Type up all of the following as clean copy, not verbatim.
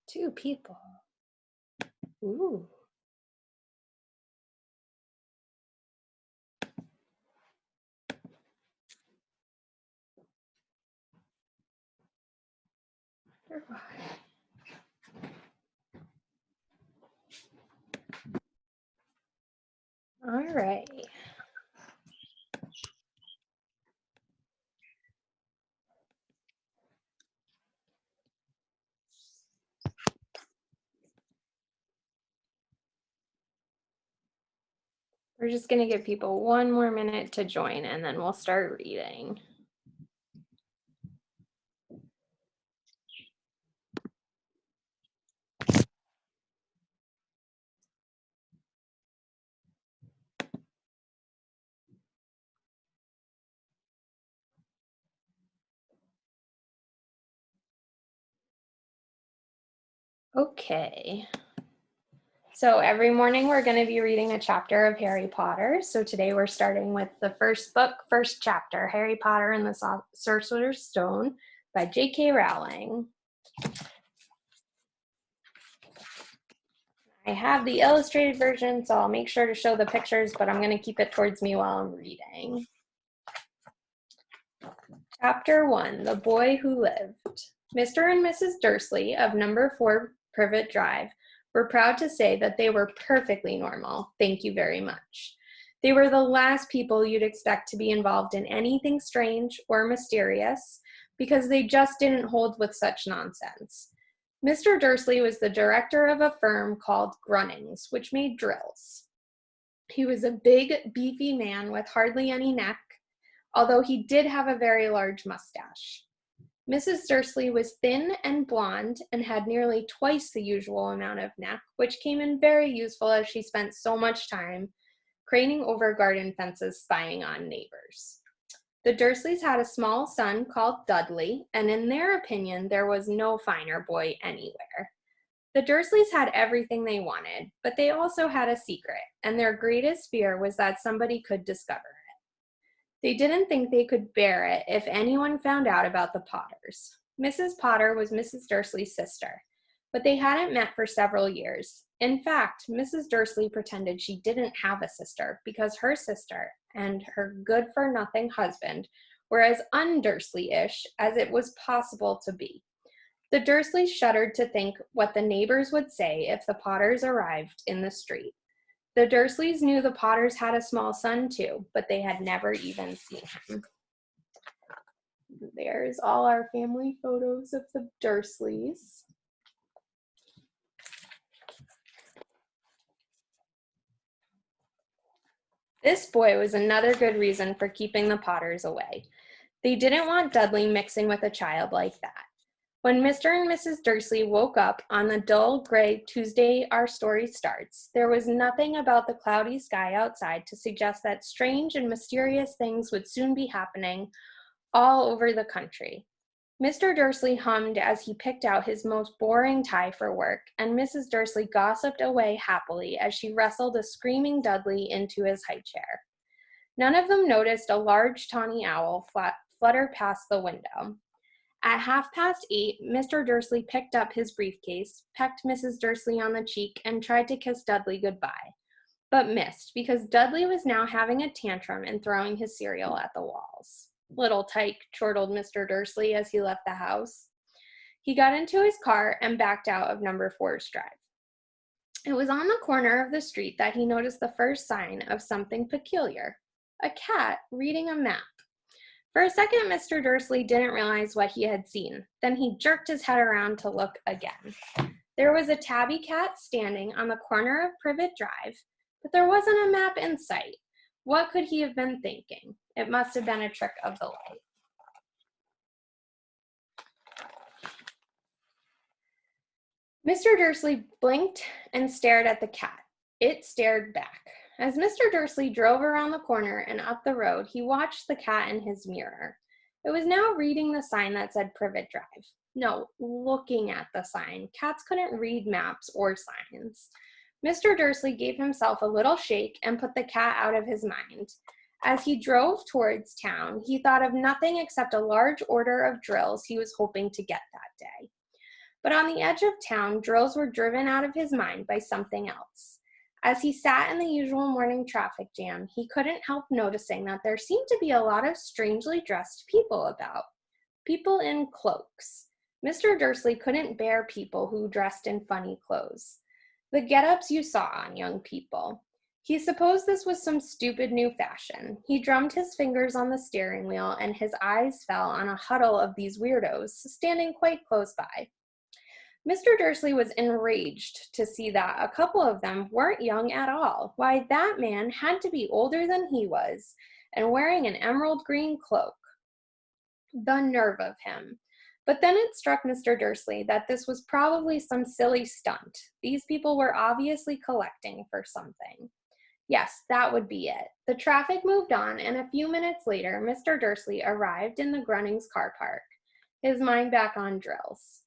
Two people. Ooh. All right. We're just going to give people one more minute to join and then we'll start reading. Okay. So every morning we're going to be reading a chapter of Harry Potter. So today we're starting with the first book, first chapter, Harry Potter and the Sorcerer's Stone by J.K. Rowling. I have the illustrated version, so I'll make sure to show the pictures, but I'm going to keep it towards me while I'm reading. Chapter 1, The Boy Who Lived. Mr. and Mrs. Dursley of number 4 Privet Drive were proud to say that they were perfectly normal. Thank you very much. They were the last people you'd expect to be involved in anything strange or mysterious because they just didn't hold with such nonsense. Mr. Dursley was the director of a firm called Grunnings, which made drills. He was a big, beefy man with hardly any neck, although he did have a very large mustache. Mrs. Dursley was thin and blonde and had nearly twice the usual amount of neck, which came in very useful as she spent so much time craning over garden fences spying on neighbors. The Dursleys had a small son called Dudley, and in their opinion, there was no finer boy anywhere. The Dursleys had everything they wanted, but they also had a secret, and their greatest fear was that somebody could discover it. They didn't think they could bear it if anyone found out about the Potters. Mrs. Potter was Mrs. Dursley's sister, but they hadn't met for several years. In fact, Mrs. Dursley pretended she didn't have a sister because her sister and her good-for-nothing husband were as un-Dursley-ish as it was possible to be. The Dursleys shuddered to think what the neighbors would say if the Potters arrived in the street. The Dursleys knew the Potters had a small son too, but they had never even seen him. There's all our family photos of the Dursleys. This boy was another good reason for keeping the Potters away. They didn't want Dudley mixing with a child like that. When Mr. and Mrs. Dursley woke up on the dull gray Tuesday our story starts, there was nothing about the cloudy sky outside to suggest that strange and mysterious things would soon be happening all over the country. Mr. Dursley hummed as he picked out his most boring tie for work, and Mrs. Dursley gossiped away happily as she wrestled a screaming Dudley into his high chair. None of them noticed a large tawny owl flutter past the window. At 8:30, Mr. Dursley picked up his briefcase, pecked Mrs. Dursley on the cheek, and tried to kiss Dudley goodbye, but missed because Dudley was now having a tantrum and throwing his cereal at the walls. "Little tyke," chortled Mr. Dursley as he left the house. He got into his car and backed out of number 4's drive. It was on the corner of the street that he noticed the first sign of something peculiar: a cat reading a map. For a second, Mr. Dursley didn't realize what he had seen. Then he jerked his head around to look again. There was a tabby cat standing on the corner of Privet Drive, but there wasn't a map in sight. What could he have been thinking? It must have been a trick of the light. Mr. Dursley blinked and stared at the cat. It stared back. As Mr. Dursley drove around the corner and up the road, he watched the cat in his mirror. It was now reading the sign that said Privet Drive. No, looking at the sign. Cats couldn't read maps or signs. Mr. Dursley gave himself a little shake and put the cat out of his mind. As he drove towards town, he thought of nothing except a large order of drills he was hoping to get that day. But on the edge of town, drills were driven out of his mind by something else. As he sat in the usual morning traffic jam, he couldn't help noticing that there seemed to be a lot of strangely dressed people about. People in cloaks. Mr. Dursley couldn't bear people who dressed in funny clothes. The get-ups you saw on young people. He supposed this was some stupid new fashion. He drummed his fingers on the steering wheel, and his eyes fell on a huddle of these weirdos standing quite close by. Mr. Dursley was enraged to see that a couple of them weren't young at all. Why, that man had to be older than he was, and wearing an emerald green cloak. The nerve of him. But then it struck Mr. Dursley that this was probably some silly stunt. These people were obviously collecting for something. Yes, that would be it. The traffic moved on, and a few minutes later, Mr. Dursley arrived in the Grunnings car park, his mind back on drills.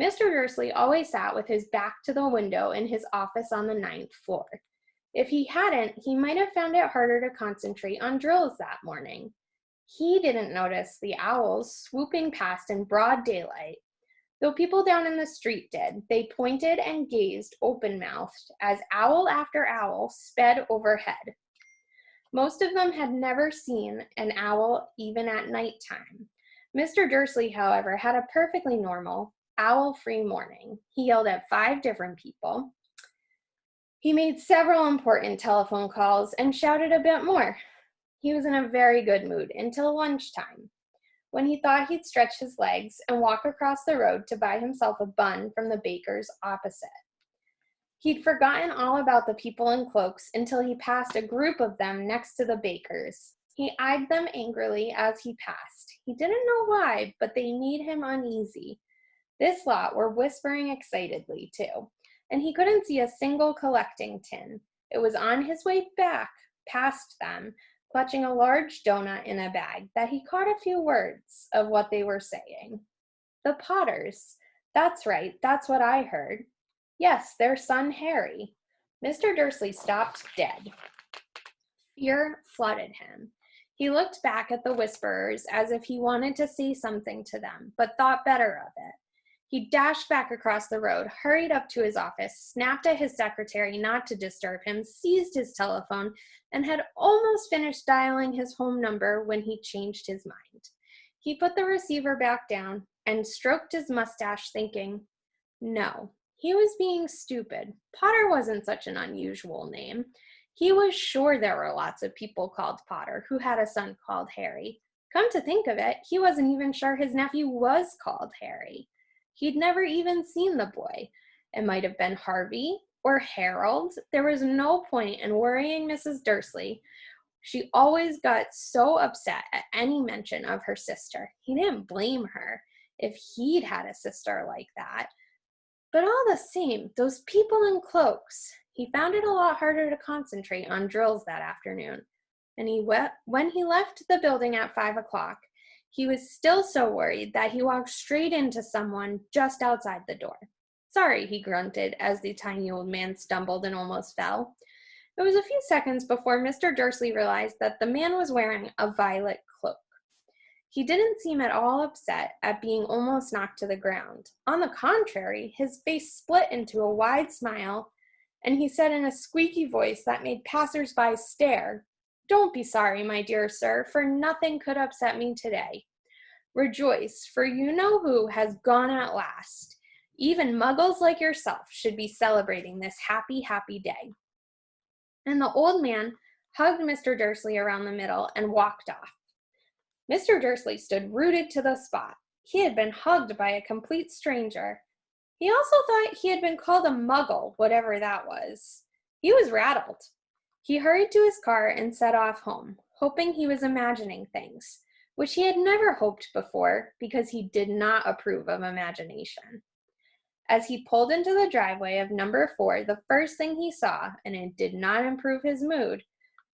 Mr. Dursley always sat with his back to the window in his office on the 9th floor. If he hadn't, he might have found it harder to concentrate on drills that morning. He didn't notice the owls swooping past in broad daylight. Though people down in the street did, they pointed and gazed open-mouthed as owl after owl sped overhead. Most of them had never seen an owl even at nighttime. Mr. Dursley, however, had a perfectly normal, owl-free morning. He yelled at 5 different people. He made several important telephone calls and shouted a bit more. He was in a very good mood until lunchtime, when he thought he'd stretch his legs and walk across the road to buy himself a bun from the baker's opposite. He'd forgotten all about the people in cloaks until he passed a group of them next to the baker's. He eyed them angrily as he passed. He didn't know why, but they made him uneasy. This lot were whispering excitedly, too, and he couldn't see a single collecting tin. It was on his way back, past them, clutching a large donut in a bag, that he caught a few words of what they were saying. The Potters. That's right, that's what I heard. Yes, their son Harry. Mr. Dursley stopped dead. Fear flooded him. He looked back at the whisperers as if he wanted to say something to them, but thought better of it. He dashed back across the road, hurried up to his office, snapped at his secretary not to disturb him, seized his telephone, and had almost finished dialing his home number when he changed his mind. He put the receiver back down and stroked his mustache, thinking, no, he was being stupid. Potter wasn't such an unusual name. He was sure there were lots of people called Potter who had a son called Harry. Come to think of it, he wasn't even sure his nephew was called Harry. He'd never even seen the boy. It might have been Harvey or Harold. There was no point in worrying Mrs. Dursley. She always got so upset at any mention of her sister. He didn't blame her if he'd had a sister like that. But all the same, those people in cloaks. He found it a lot harder to concentrate on drills that afternoon. And when he left the building at 5 o'clock, he was still so worried that he walked straight into someone just outside the door. Sorry, he grunted as the tiny old man stumbled and almost fell. It was a few seconds before Mr. Dursley realized that the man was wearing a violet cloak. He didn't seem at all upset at being almost knocked to the ground. On the contrary, his face split into a wide smile, and he said in a squeaky voice that made passers-by stare, "Don't be sorry, my dear sir, for nothing could upset me today. Rejoice, for you know who has gone at last. Even muggles like yourself should be celebrating this happy, happy day." And the old man hugged Mr. Dursley around the middle and walked off. Mr. Dursley stood rooted to the spot. He had been hugged by a complete stranger. He also thought he had been called a muggle, whatever that was. He was rattled. He hurried to his car and set off home, hoping he was imagining things, which he had never hoped before because he did not approve of imagination. As he pulled into the driveway of number 4, the first thing he saw, and it did not improve his mood,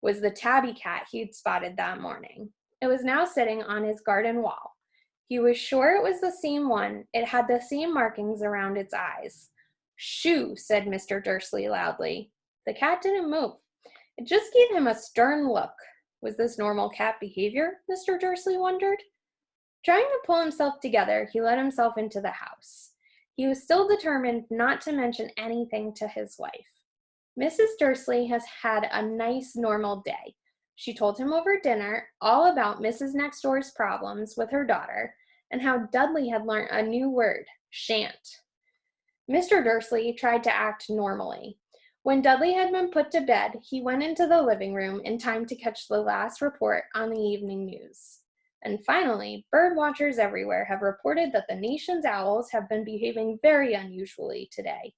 was the tabby cat he'd spotted that morning. It was now sitting on his garden wall. He was sure it was the same one. It had the same markings around its eyes. "Shoo," said Mr. Dursley loudly. The cat didn't move. It just gave him a stern look. Was this normal cat behavior, Mr. Dursley wondered? Trying to pull himself together, he let himself into the house. He was still determined not to mention anything to his wife. Mrs. Dursley has had a nice, normal day. She told him over dinner all about Mrs. Next Door's problems with her daughter and how Dudley had learned a new word, shan't. Mr. Dursley tried to act normally. When Dudley had been put to bed, he went into the living room in time to catch the last report on the evening news. And finally, bird watchers everywhere have reported that the nation's owls have been behaving very unusually today.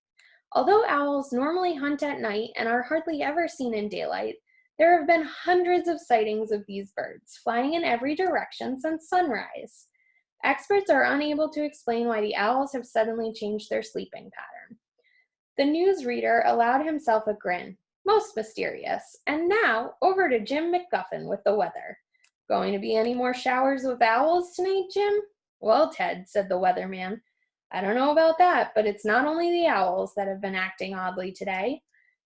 Although owls normally hunt at night and are hardly ever seen in daylight, there have been hundreds of sightings of these birds, flying in every direction since sunrise. Experts are unable to explain why the owls have suddenly changed their sleeping pattern. The newsreader allowed himself a grin. Most mysterious. And now, over to Jim McGuffin with the weather. Going to be any more showers with owls tonight, Jim? Well, Ted, said the weatherman, I don't know about that, but it's not only the owls that have been acting oddly today.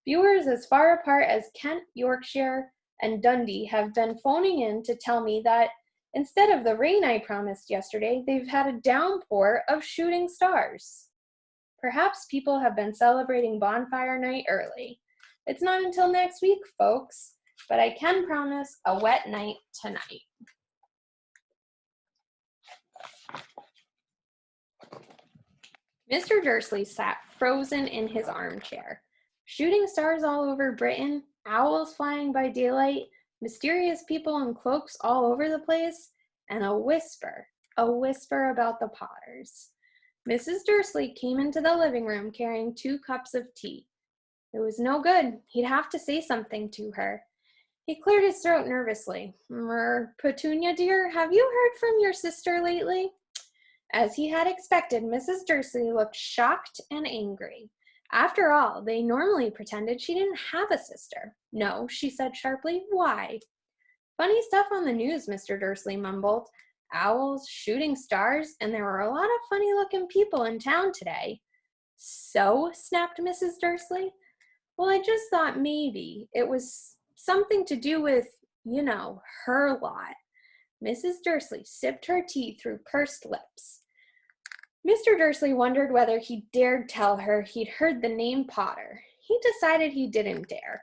Viewers as far apart as Kent, Yorkshire, and Dundee have been phoning in to tell me that instead of the rain I promised yesterday, they've had a downpour of shooting stars. Perhaps people have been celebrating bonfire night early. It's not until next week, folks, but I can promise a wet night tonight. Mr. Dursley sat frozen in his armchair. Shooting stars all over Britain, owls flying by daylight, mysterious people in cloaks all over the place, and a whisper about the Potters. Mrs. Dursley came into the living room carrying 2 cups of tea. It was no good. He'd have to say something to her. He cleared his throat nervously. Petunia, dear, have you heard from your sister lately? As he had expected, Mrs. Dursley looked shocked and angry. After all, they normally pretended she didn't have a sister. No, she said sharply. Why? Funny stuff on the news, Mr. Dursley mumbled. Owls, shooting stars, and there were a lot of funny-looking people in town today. So, snapped Mrs. Dursley. Well, I just thought maybe it was something to do with, her lot. Mrs. Dursley sipped her tea through pursed lips. Mr. Dursley wondered whether he dared tell her he'd heard the name Potter. He decided he didn't dare.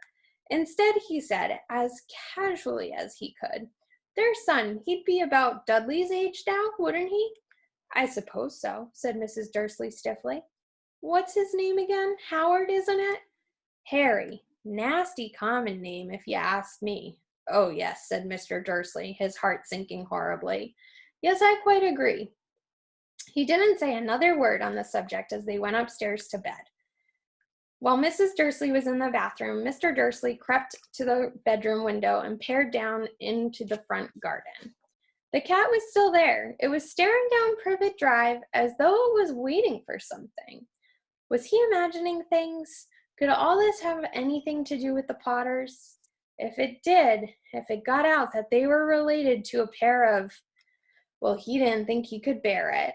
Instead, he said, as casually as he could, their son, he'd be about Dudley's age now, wouldn't he? I suppose so, said Mrs. Dursley stiffly. What's his name again? Howard, isn't it? Harry. Nasty common name, if you ask me. Oh, yes, said Mr. Dursley, his heart sinking horribly. Yes, I quite agree. He didn't say another word on the subject as they went upstairs to bed. While Mrs. Dursley was in the bathroom, Mr. Dursley crept to the bedroom window and peered down into the front garden. The cat was still there. It was staring down Privet Drive as though it was waiting for something. Was he imagining things? Could all this have anything to do with the Potters? If it did, if it got out that they were related to a pair of, well, he didn't think he could bear it.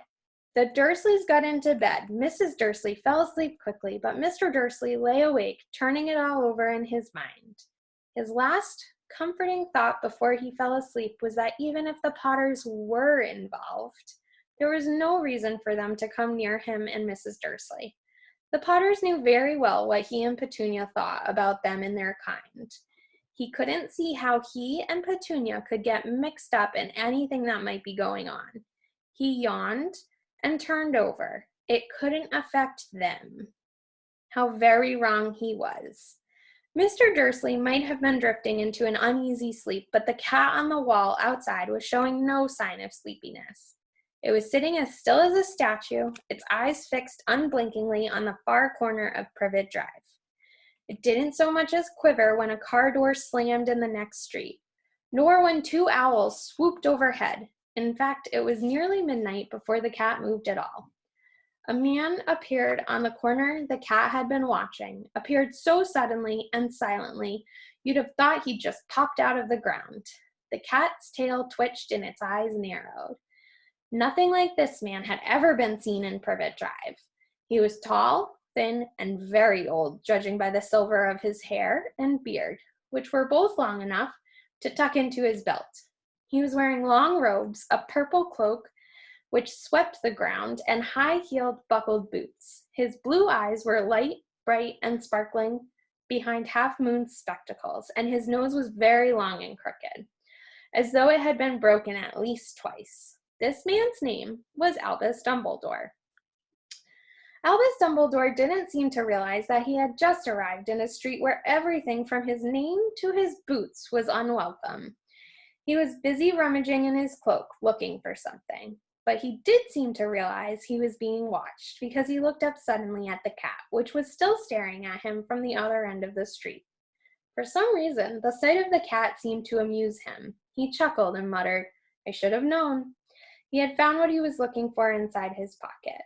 The Dursleys got into bed. Mrs. Dursley fell asleep quickly, but Mr. Dursley lay awake, turning it all over in his mind. His last comforting thought before he fell asleep was that even if the Potters were involved, there was no reason for them to come near him and Mrs. Dursley. The Potters knew very well what he and Petunia thought about them and their kind. He couldn't see how he and Petunia could get mixed up in anything that might be going on. He yawned and turned over. It couldn't affect them. How very wrong he was. Mr. Dursley might have been drifting into an uneasy sleep, but the cat on the wall outside was showing no sign of sleepiness. It was sitting as still as a statue, its eyes fixed unblinkingly on the far corner of Privet Drive. It didn't so much as quiver when a car door slammed in the next street, nor when 2 owls swooped overhead. In fact, it was nearly midnight before the cat moved at all. A man appeared on the corner the cat had been watching, appeared so suddenly and silently, you'd have thought he'd just popped out of the ground. The cat's tail twitched and its eyes narrowed. Nothing like this man had ever been seen in Privet Drive. He was tall, thin, and very old, judging by the silver of his hair and beard, which were both long enough to tuck into his belt. He was wearing long robes, a purple cloak which swept the ground, and high-heeled buckled boots. His blue eyes were light, bright, and sparkling behind half-moon spectacles, and his nose was very long and crooked, as though it had been broken at least twice. This man's name was Albus Dumbledore. Albus Dumbledore didn't seem to realize that he had just arrived in a street where everything from his name to his boots was unwelcome. He was busy rummaging in his cloak, looking for something. But he did seem to realize he was being watched, because he looked up suddenly at the cat, which was still staring at him from the other end of the street. For some reason, the sight of the cat seemed to amuse him. He chuckled and muttered, "I should have known." He had found what he was looking for inside his pocket.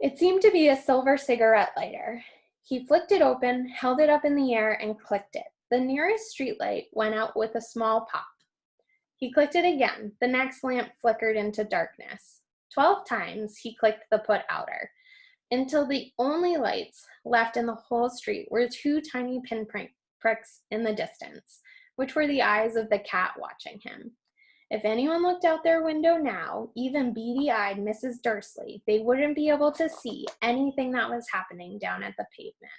It seemed to be a silver cigarette lighter. He flicked it open, held it up in the air, and clicked it. The nearest streetlight went out with a small pop. He clicked it again. The next lamp flickered into darkness. 12 times he clicked the put-outer, until the only lights left in the whole street were 2 tiny pinpricks in the distance, which were the eyes of the cat watching him. If anyone looked out their window now, even beady-eyed Mrs. Dursley, they wouldn't be able to see anything that was happening down at the pavement.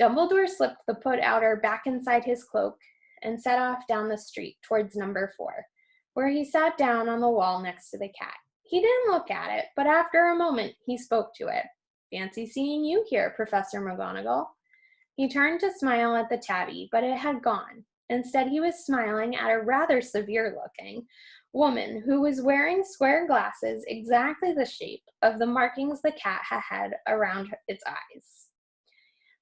Dumbledore slipped the put-outer back inside his cloak and set off down the street towards number 4, where he sat down on the wall next to the cat. He didn't look at it, but after a moment he spoke to it. "Fancy seeing you here, Professor McGonagall." He turned to smile at the tabby, but it had gone. Instead, he was smiling at a rather severe-looking woman who was wearing square glasses exactly the shape of the markings the cat had around its eyes.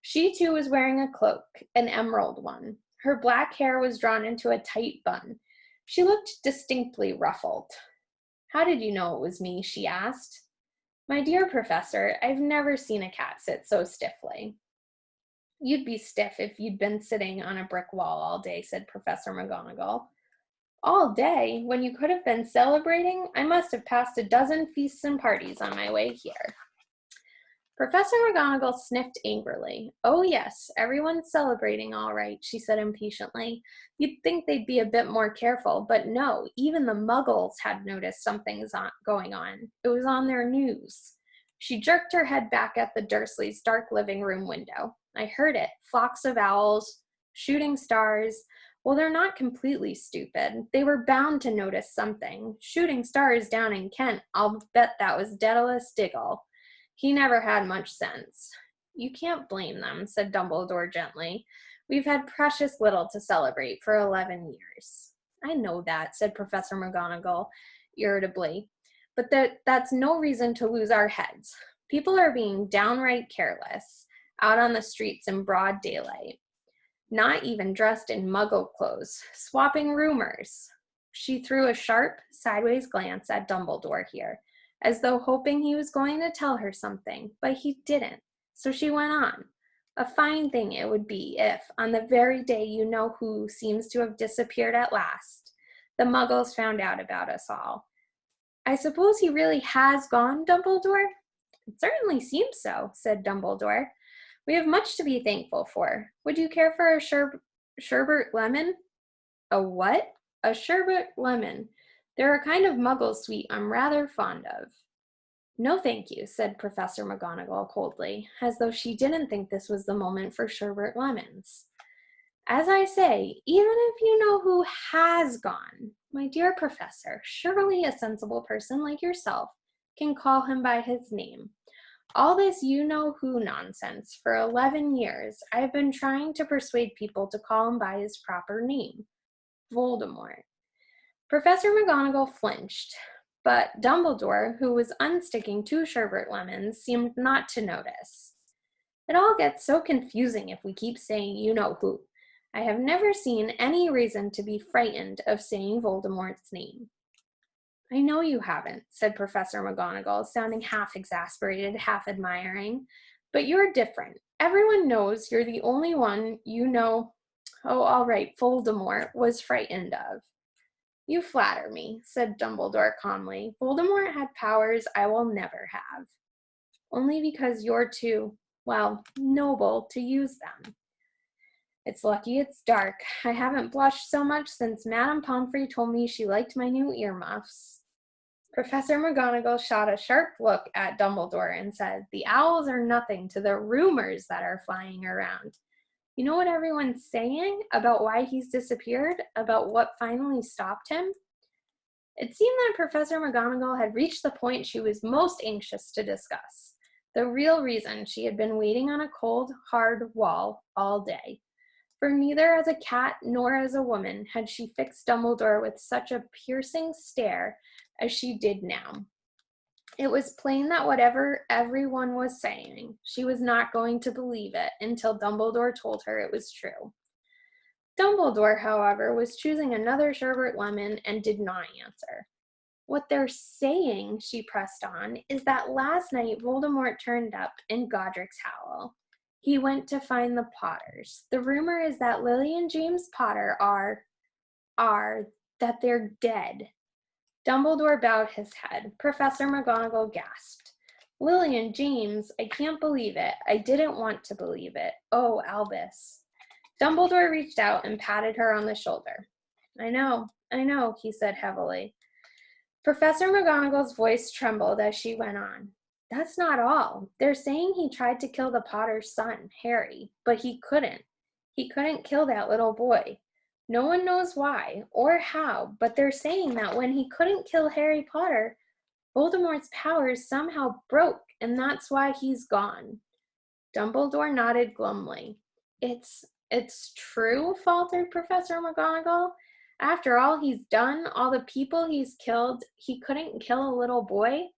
She, too, was wearing a cloak, an emerald one. Her black hair was drawn into a tight bun. She looked distinctly ruffled. "How did you know it was me?" she asked. "My dear Professor, I've never seen a cat sit so stiffly." "You'd be stiff if you'd been sitting on a brick wall all day," said Professor McGonagall. "All day? When you could have been celebrating? I must have passed a dozen feasts and parties on my way here." Professor McGonagall sniffed angrily. "Oh, yes, everyone's celebrating all right," she said impatiently. "You'd think they'd be a bit more careful, but no, even the Muggles had noticed something's going on. It was on their news." She jerked her head back at the Dursleys' dark living room window. "I heard it. Flocks of owls, shooting stars. Well, they're not completely stupid. They were bound to notice something. Shooting stars down in Kent, I'll bet that was Daedalus Diggle. He never had much sense." "You can't blame them," said Dumbledore gently. "We've had precious little to celebrate for 11 years. "I know that," said Professor McGonagall irritably, "but that's no reason to lose our heads. People are being downright careless out on the streets in broad daylight, not even dressed in Muggle clothes, swapping rumors." She threw a sharp, sideways glance at Dumbledore here, as though hoping he was going to tell her something, but he didn't. So she went on. "A fine thing it would be if, on the very day you know who seems to have disappeared at last, the Muggles found out about us all." "I suppose he really has gone, Dumbledore?" "It certainly seems so," said Dumbledore. "We have much to be thankful for. Would you care for a sherbet lemon?" "A what?" "A sherbet lemon. They're a kind of Muggle sweet I'm rather fond of." "No, thank you," said Professor McGonagall coldly, as though she didn't think this was the moment for sherbet lemons. "As I say, even if you know who has gone, my dear Professor, surely a sensible person like yourself can call him by his name. All this you-know-who nonsense. For 11 years, I've been trying to persuade people to call him by his proper name. Voldemort." Professor McGonagall flinched, but Dumbledore, who was unsticking 2 sherbet lemons, seemed not to notice. "It all gets so confusing if we keep saying you-know-who. I have never seen any reason to be frightened of saying Voldemort's name." "I know you haven't," said Professor McGonagall, sounding half exasperated, half admiring. "But you're different. Everyone knows you're the only one you know, oh, all right, Voldemort was frightened of." "You flatter me," said Dumbledore calmly. "Voldemort had powers I will never have. Only because you're too, well, noble to use them. It's lucky it's dark. I haven't blushed so much since Madame Pomfrey told me she liked my new earmuffs." Professor McGonagall shot a sharp look at Dumbledore and said, "The owls are nothing to the rumors that are flying around. You know what everyone's saying about why he's disappeared? About what finally stopped him?" It seemed that Professor McGonagall had reached the point she was most anxious to discuss. The real reason she had been waiting on a cold, hard wall all day. For neither as a cat nor as a woman had she fixed Dumbledore with such a piercing stare as she did now. It was plain that whatever everyone was saying, she was not going to believe it until Dumbledore told her it was true. Dumbledore, however, was choosing another sherbet lemon and did not answer. "What they're saying," she pressed on, "is that last night Voldemort turned up in Godric's Howl. He went to find the Potters. The rumor is that Lily and James Potter that they're dead." Dumbledore bowed his head. Professor McGonagall gasped. "Lily and James, I can't believe it. I didn't want to believe it. Oh, Albus." Dumbledore reached out and patted her on the shoulder. I know, he said heavily. Professor McGonagall's voice trembled as she went on. "That's not all. They're saying he tried to kill the Potter's son, Harry, but he couldn't. He couldn't kill that little boy. No one knows why or how, but they're saying that when he couldn't kill Harry Potter, Voldemort's powers somehow broke, and that's why he's gone." Dumbledore nodded glumly. It's true," faltered Professor McGonagall. "After all he's done, all the people he's killed, he couldn't kill a little boy?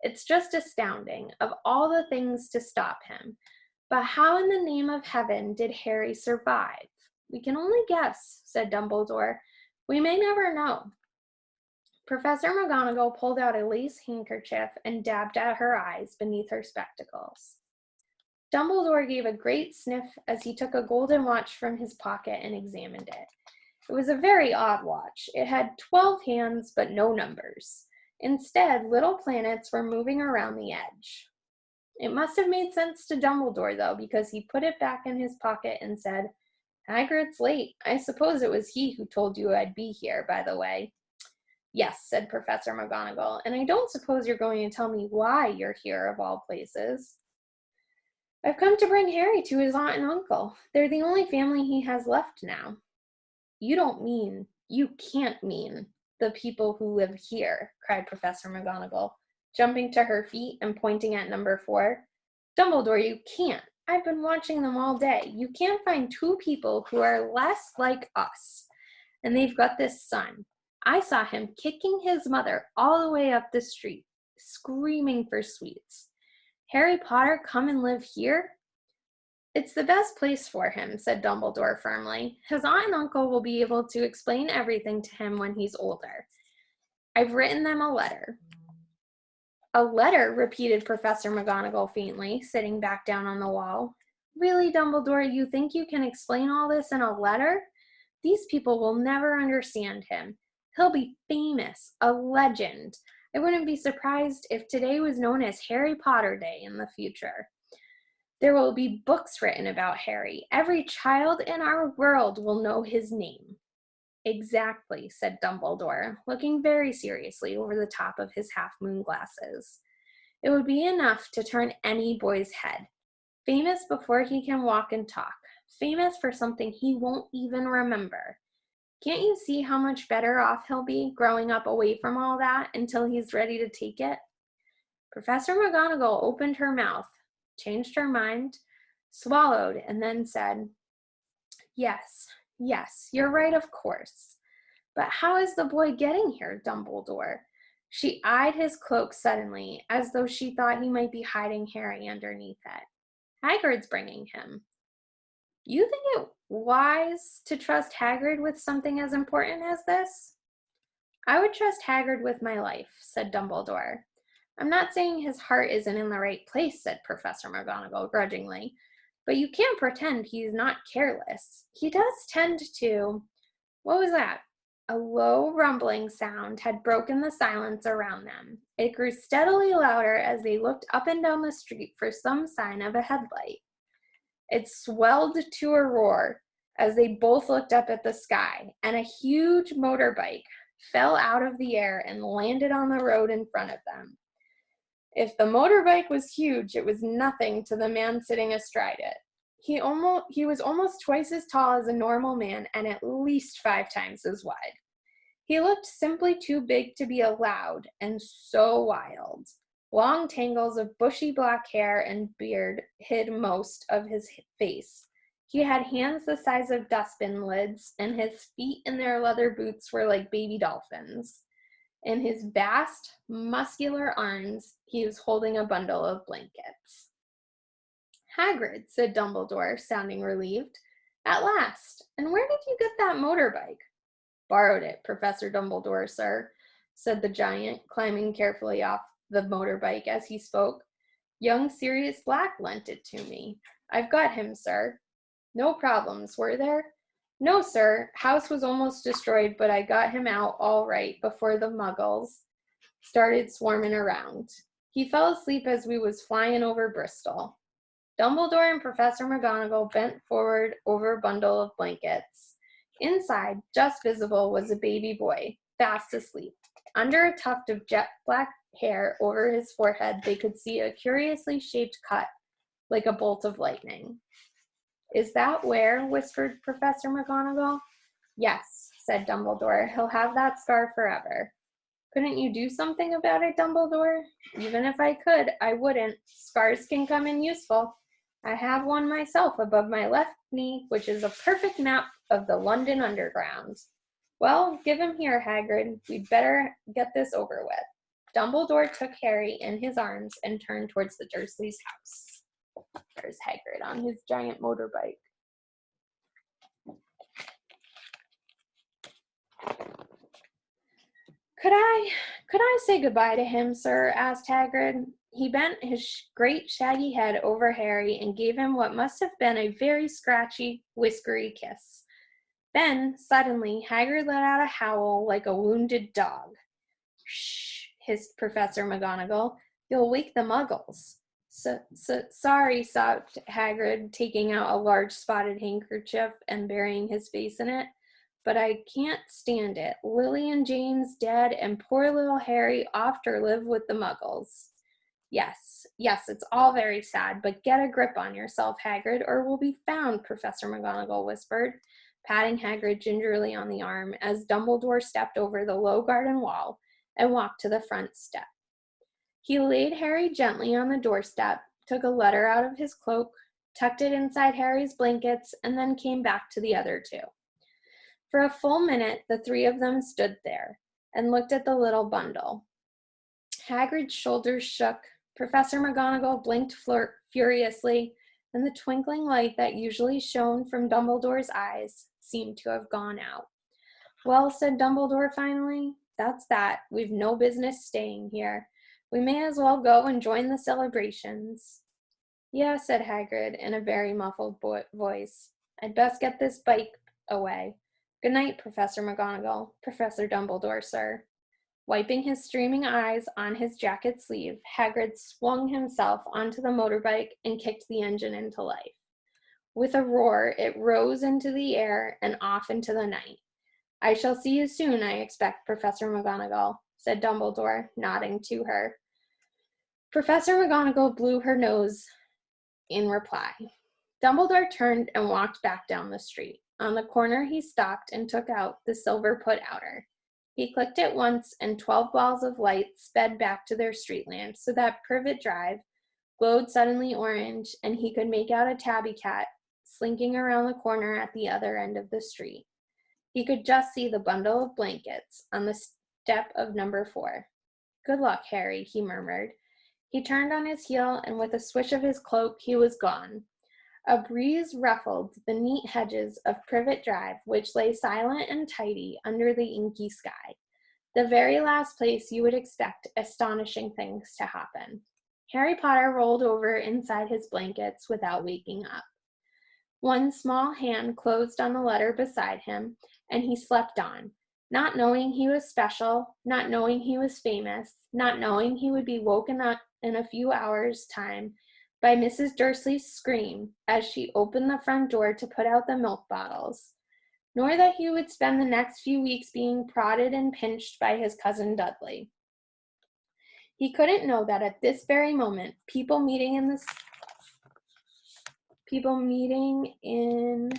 It's just astounding, of all the things to stop him. But how in the name of heaven did Harry survive?" "We can only guess," said Dumbledore. "We may never know." Professor McGonagall pulled out a lace handkerchief and dabbed at her eyes beneath her spectacles. Dumbledore gave a great sniff as he took a golden watch from his pocket and examined it. It was a very odd watch. It had 12 hands, but no numbers. Instead, little planets were moving around the edge. It must have made sense to Dumbledore, though, because he put it back in his pocket and said, "Hagrid's late. I suppose it was he who told you I'd be here, by the way." "Yes," said Professor McGonagall, "and I don't suppose you're going to tell me why you're here, of all places." "I've come to bring Harry to his aunt and uncle. They're the only family he has left now." You can't mean the people who live here," cried Professor McGonagall, jumping to her feet and pointing at number 4. "Dumbledore, you can't. I've been watching them all day. You can't find 2 people who are less like us. And they've got this son. I saw him kicking his mother all the way up the street, screaming for sweets. Harry Potter come and live here? It's the best place for him," said Dumbledore firmly. "His aunt and uncle will be able to explain everything to him when he's older. I've written them a letter." "A letter?" repeated Professor McGonagall faintly, sitting back down on the wall. "Really, Dumbledore, you think you can explain all this in a letter? These people will never understand him. He'll be famous, a legend. I wouldn't be surprised if today was known as Harry Potter Day in the future. There will be books written about Harry. Every child in our world will know his name." "Exactly," said Dumbledore, looking very seriously over the top of his half-moon glasses. "It would be enough to turn any boy's head. Famous before he can walk and talk. Famous for something he won't even remember. Can't you see how much better off he'll be growing up away from all that until he's ready to take it?" Professor McGonagall opened her mouth, changed her mind, swallowed, and then said, Yes, you're right, of course. But how is the boy getting here, Dumbledore?" She eyed his cloak suddenly, as though she thought he might be hiding Harry underneath it. "Hagrid's bringing him." "You think it wise to trust Hagrid with something as important as this?" "I would trust Hagrid with my life," said Dumbledore. "I'm not saying his heart isn't in the right place," said Professor McGonagall grudgingly, "but you can't pretend he's not careless. He does tend to—" What was that? A low rumbling sound had broken the silence around them. It grew steadily louder as they looked up and down the street for some sign of a headlight. It swelled to a roar as they both looked up at the sky, and a huge motorbike fell out of the air and landed on the road in front of them. If the motorbike was huge, it was nothing to the man sitting astride it. He was almost twice as tall as a normal man and at least 5 times as wide. He looked simply too big to be allowed and so wild. Long tangles of bushy black hair and beard hid most of his face. He had hands the size of dustbin lids, and his feet in their leather boots were like baby dolphins. In his vast, muscular arms, he was holding a bundle of blankets. Hagrid, said Dumbledore, sounding relieved. At last. And where did you get that motorbike? Borrowed it, Professor Dumbledore, sir, said the giant, climbing carefully off the motorbike as he spoke. Young Sirius Black lent it to me. I've got him, sir. No problems, were there? No, sir. House was almost destroyed, but I got him out all right before the muggles started swarming around. He fell asleep as we was flying over Bristol. Dumbledore and Professor McGonagall bent forward over a bundle of blankets. Inside, just visible, was a baby boy, fast asleep. Under a tuft of jet black hair over his forehead, they could see a curiously shaped cut, like a bolt of lightning. Is that where? Whispered Professor McGonagall. Yes, said Dumbledore. He'll have that scar forever. Couldn't you do something about it, Dumbledore? Even if I could, I wouldn't. Scars can come in useful. I have one myself above my left knee, which is a perfect map of the London Underground. Well, give him here, Hagrid. We'd better get this over with. Dumbledore took Harry in his arms and turned towards the Dursleys' house. There's Hagrid on his giant motorbike. Could I say goodbye to him, sir? Asked Hagrid. He bent his great shaggy head over Harry and gave him what must have been a very scratchy, whiskery kiss. Then, suddenly, Hagrid let out a howl like a wounded dog. Shh, hissed Professor McGonagall. You'll wake the muggles. Sorry, sobbed Hagrid, taking out a large spotted handkerchief and burying his face in it. But I can't stand it. Lily and Jane's dead, and poor little Harry off to live with the muggles. Yes, it's all very sad, but get a grip on yourself, Hagrid, or we'll be found, Professor McGonagall whispered, patting Hagrid gingerly on the arm as Dumbledore stepped over the low garden wall and walked to the front step. He laid Harry gently on the doorstep, took a letter out of his cloak, tucked it inside Harry's blankets, and then came back to the other two. For a full minute, the three of them stood there and looked at the little bundle. Hagrid's shoulders shook. Professor McGonagall blinked furiously, and the twinkling light that usually shone from Dumbledore's eyes seemed to have gone out. Well, said Dumbledore finally, that's that. We've no business staying here. We may as well go and join the celebrations. Yeah, said Hagrid in a very muffled voice. I'd best get this bike away. Good night, Professor McGonagall. Professor Dumbledore, sir. Wiping his streaming eyes on his jacket sleeve, Hagrid swung himself onto the motorbike and kicked the engine into life. With a roar, it rose into the air and off into the night. I shall see you soon, I expect, Professor McGonagall, said Dumbledore, nodding to her. Professor McGonagall blew her nose in reply. Dumbledore turned and walked back down the street. On the corner, he stopped and took out the silver put-outer. He clicked it once, and 12 balls of light sped back to their street lamps so that Privet Drive glowed suddenly orange, and he could make out a tabby cat slinking around the corner at the other end of the street. He could just see the bundle of blankets on the step of number 4. Good luck, Harry, he murmured. He turned on his heel, and with a swish of his cloak, he was gone. A breeze ruffled the neat hedges of Privet Drive, which lay silent and tidy under the inky sky, the very last place you would expect astonishing things to happen. Harry Potter rolled over inside his blankets without waking up. One small hand closed on the letter beside him, and he slept on, not knowing he was special, not knowing he was famous, not knowing he would be woken up in a few hours' time by Mrs. Dursley's scream as she opened the front door to put out the milk bottles, nor that he would spend the next few weeks being prodded and pinched by his cousin Dudley. He couldn't know that at this very moment, people meeting in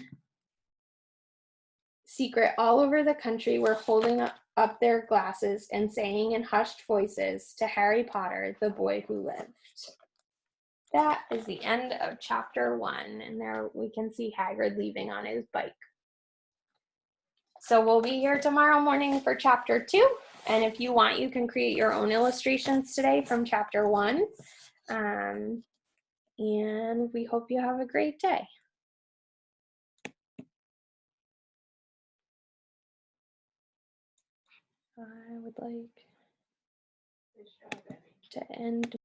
secret all over the country were holding up their glasses and saying in hushed voices to Harry Potter, the boy who lived. That is the end of chapter 1, and there we can see Hagrid leaving on his bike. So we'll be here tomorrow morning for chapter 2, and if you want, you can create your own illustrations today from chapter 1, and we hope you have a great day. I would like to end